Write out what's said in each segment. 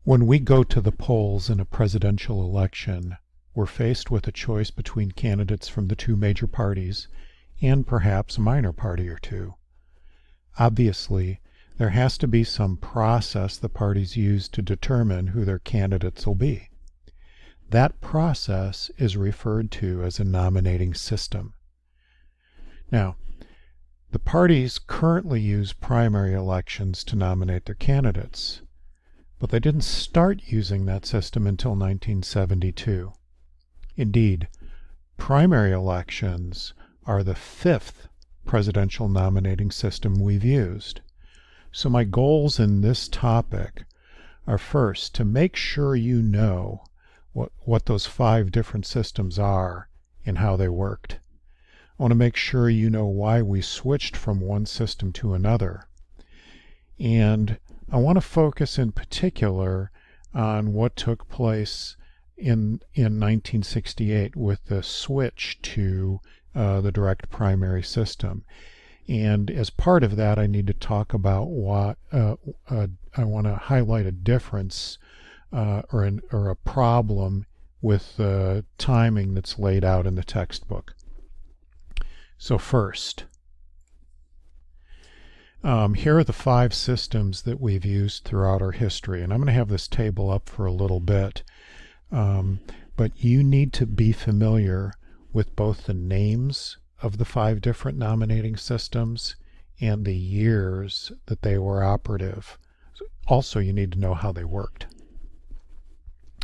When we go to the polls in a presidential election, we're faced with a choice between candidates from the two major parties and perhaps a minor party or two. Obviously, there has to be some process the parties use to determine who their candidates will be. That process is referred to as a nominating system. Now, the parties currently use primary elections to nominate their candidates, but they didn't start using that system until 1972. Indeed, primary elections are the fifth presidential nominating system we've used. So my goals in this topic are, first, to make sure you know what those 5 different systems are and how they worked. I want to make sure you know why we switched from one system to another. And I want to focus in particular on what took place in 1968 with the switch to the direct primary system. And as part of that, I need to talk about what I want to highlight a difference or a problem with the timing that's laid out in the textbook. So first, here are the 5 systems that we've used throughout our history, and I'm going to have this table up for a little bit, but you need to be familiar with both the names of the 5 different nominating systems and the years that they were operative. Also, you need to know how they worked.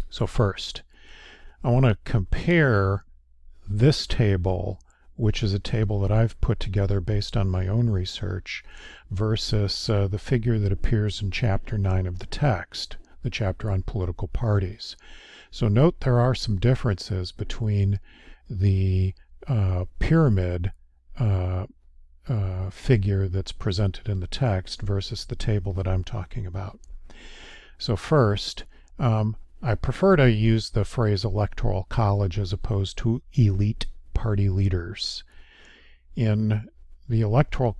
So first, I want to compare this table, which is a table that I've put together based on my own research, versus the figure that appears in Chapter 9 of the text, the chapter on political parties. So note there are some differences between the pyramid figure that's presented in the text versus the table that I'm talking about. So first, I prefer to use the phrase electoral college as opposed to elite party leaders. In the electoral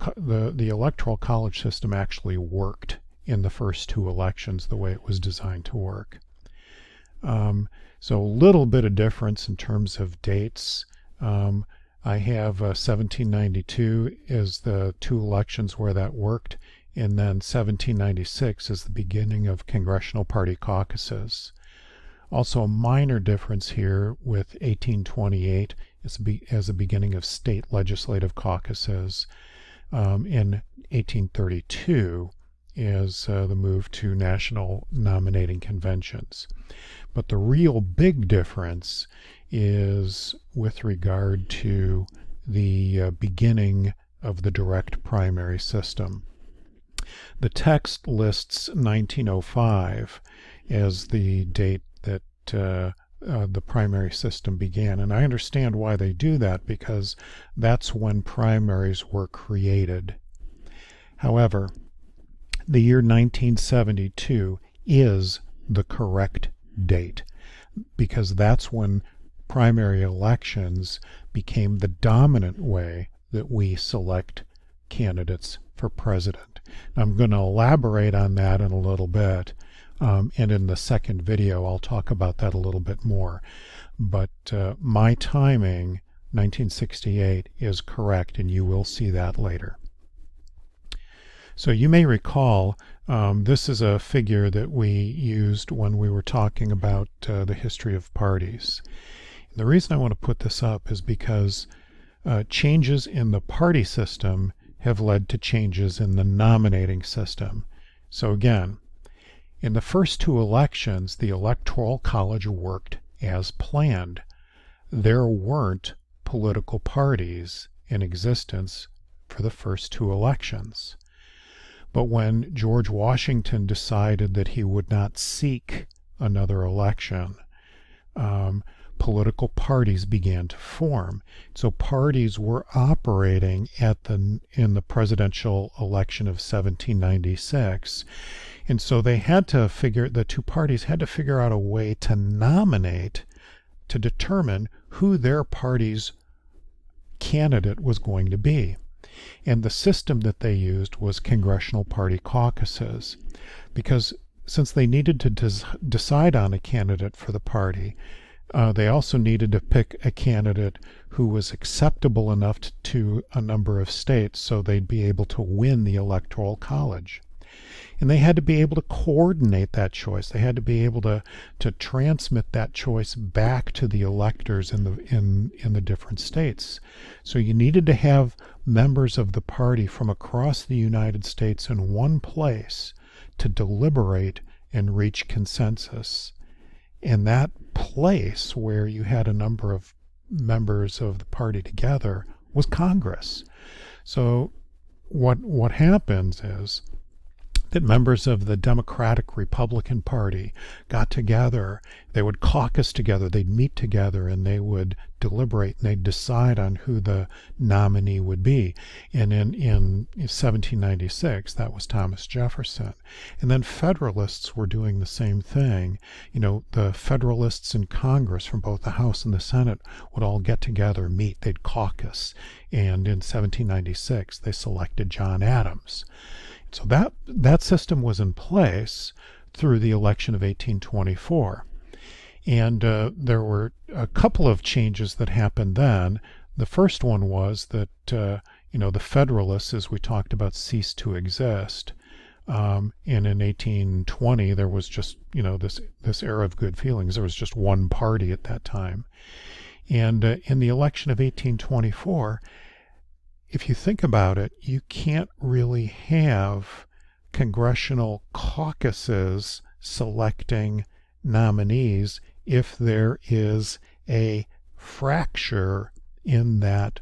college system actually worked in the first 2 elections the way it was designed to work. So a little bit of difference in terms of dates. I have 1792 as the 2 elections where that worked, and then 1796 is the beginning of congressional party caucuses. Also a minor difference here with 1828 as the beginning of state legislative caucuses. In 1832 is the move to national nominating conventions. But the real big difference is with regard to the beginning of the direct primary system. The text lists 1905 as the date that the primary system began, and I understand why they do that, because that's when primaries were created. However, the year 1972 is the correct date, because that's when primary elections became the dominant way that we select candidates for president. I'm going to elaborate on that in a little bit, and in the second video I'll talk about that a little bit more. But my timing, 1968, is correct, and you will see that later. So you may recall this is a figure that we used when we were talking about the history of parties. And the reason I want to put this up is because changes in the party system have led to changes in the nominating system. So again, in the first 2 elections, the Electoral College worked as planned. There weren't political parties in existence for the first 2 elections. But when George Washington decided that he would not seek another election, political parties began to form. So parties were operating in the presidential election of 1796. And so the 2 parties had to figure out a way to nominate, to determine who their party's candidate was going to be. And the system that they used was congressional party caucuses, because since they needed to decide on a candidate for the party, they also needed to pick a candidate who was acceptable enough to a number of states so they'd be able to win the Electoral College. And they had to be able to coordinate that choice. They had to be able to transmit that choice back to the electors in the different states. So you needed to have members of the party from across the United States in one place to deliberate and reach consensus. And that place where you had a number of members of the party together was Congress. So what happens is that members of the Democratic Republican Party got together, they would caucus together, they'd meet together, and they would deliberate and they'd decide on who the nominee would be. And in 1796, that was Thomas Jefferson. And then Federalists were doing the same thing. You know, the Federalists in Congress from both the House and the Senate would all get together, meet, they'd caucus. And in 1796, they selected John Adams. So that system was in place through the election of 1824. And there were a couple of changes that happened then. The first one was that, the Federalists, as we talked about, ceased to exist. And in 1820, there was just, this era of good feelings. There was just one party at that time. And in the election of 1824, if you think about it, you can't really have congressional caucuses selecting nominees if there is a fracture in that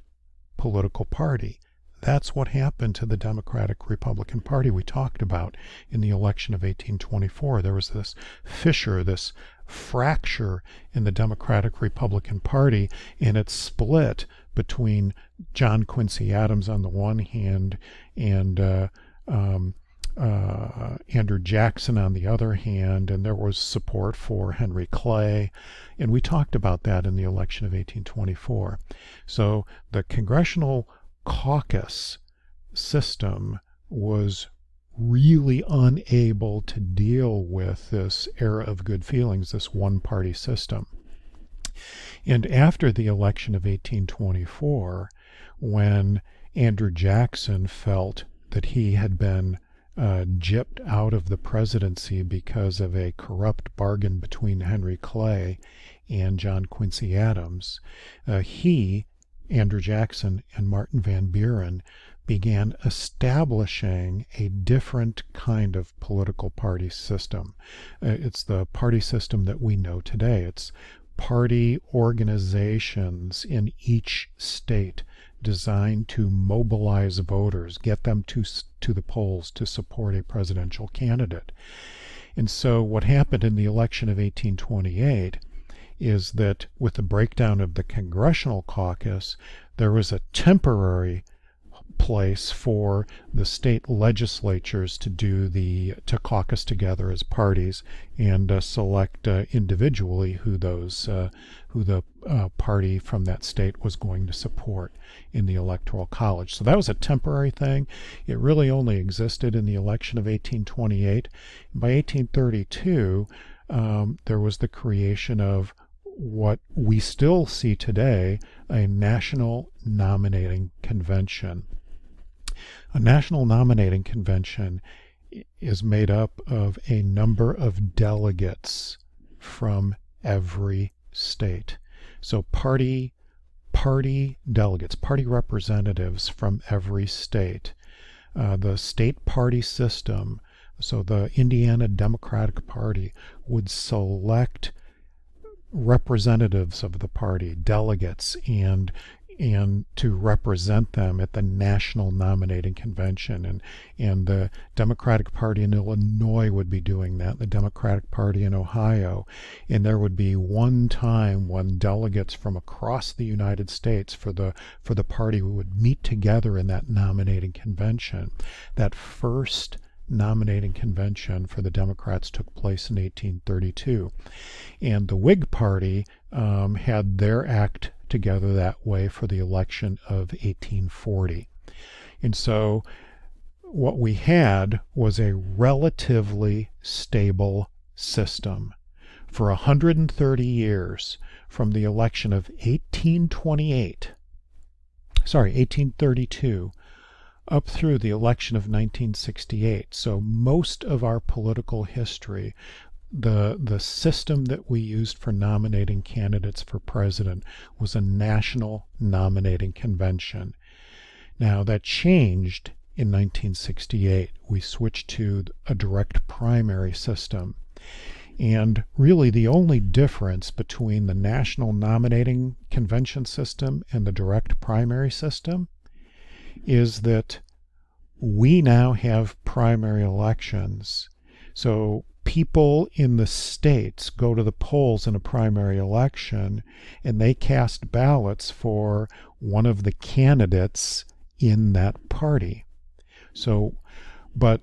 political party. That's what happened to the Democratic Republican Party we talked about in the election of 1824. There was this fissure, this fracture in the Democratic Republican Party, and it split between John Quincy Adams on the one hand and Andrew Jackson on the other hand, and there was support for Henry Clay, and we talked about that in the election of 1824. So the congressional caucus system was really unable to deal with this era of good feelings, this one-party system. And after the election of 1824, when Andrew Jackson felt that he had been gypped out of the presidency because of a corrupt bargain between Henry Clay and John Quincy Adams, Andrew Jackson, and Martin Van Buren began establishing a different kind of political party system. It's the party system that we know today. It's party organizations in each state designed to mobilize voters, get them to the polls to support a presidential candidate. And so what happened in the election of 1828 is that with the breakdown of the congressional caucus, there was a temporary place for the state legislatures to caucus together as parties and select individually who the party from that state was going to support in the Electoral College. So that was a temporary thing. It really only existed in the election of 1828. By 1832, there was the creation of what we still see today, a national nominating convention. A national nominating convention is made up of a number of delegates from every state. So party delegates, party representatives from every state. The state party system, so the Indiana Democratic Party would select representatives of the party, delegates, and to represent them at the National Nominating Convention. And the Democratic Party in Illinois would be doing that, the Democratic Party in Ohio. And there would be one time when delegates from across the United States for the party would meet together in that nominating convention. That first nominating convention for the Democrats took place in 1832. And the Whig Party had their act together that way for the election of 1840. And so what we had was a relatively stable system. For 130 years, from the election of 1832, up through the election of 1968. So most of our political history, the system that we used for nominating candidates for president was a national nominating convention. Now that changed in 1968. We switched to a direct primary system. And really the only difference between the national nominating convention system and the direct primary system is that we now have primary elections. So people in the states go to the polls in a primary election and they cast ballots for one of the candidates in that party. So, but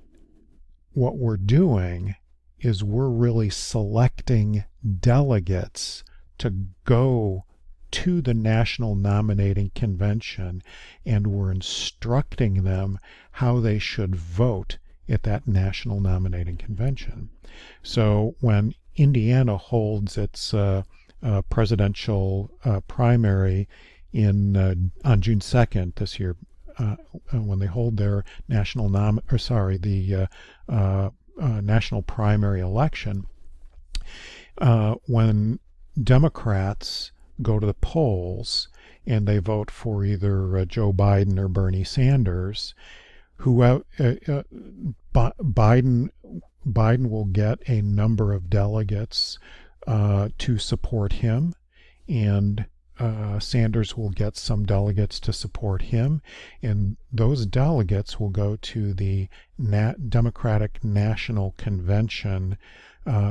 what we're doing is we're really selecting delegates to go to the National Nominating Convention, and we're instructing them how they should vote at that National Nominating Convention. So when Indiana holds its presidential primary on June 2nd this year, when they hold their national national primary election, when Democrats go to the polls and they vote for either Joe Biden or Bernie Sanders, Biden will get a number of delegates to support him, and Sanders will get some delegates to support him, and those delegates will go to the Democratic National Convention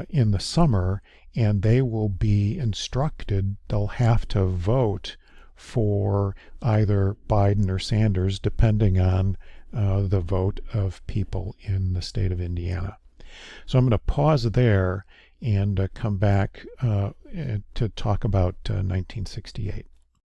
in the summer, and they will be instructed, they'll have to vote for either Biden or Sanders, depending on the vote of people in the state of Indiana. So I'm going to pause there and come back to talk about 1968.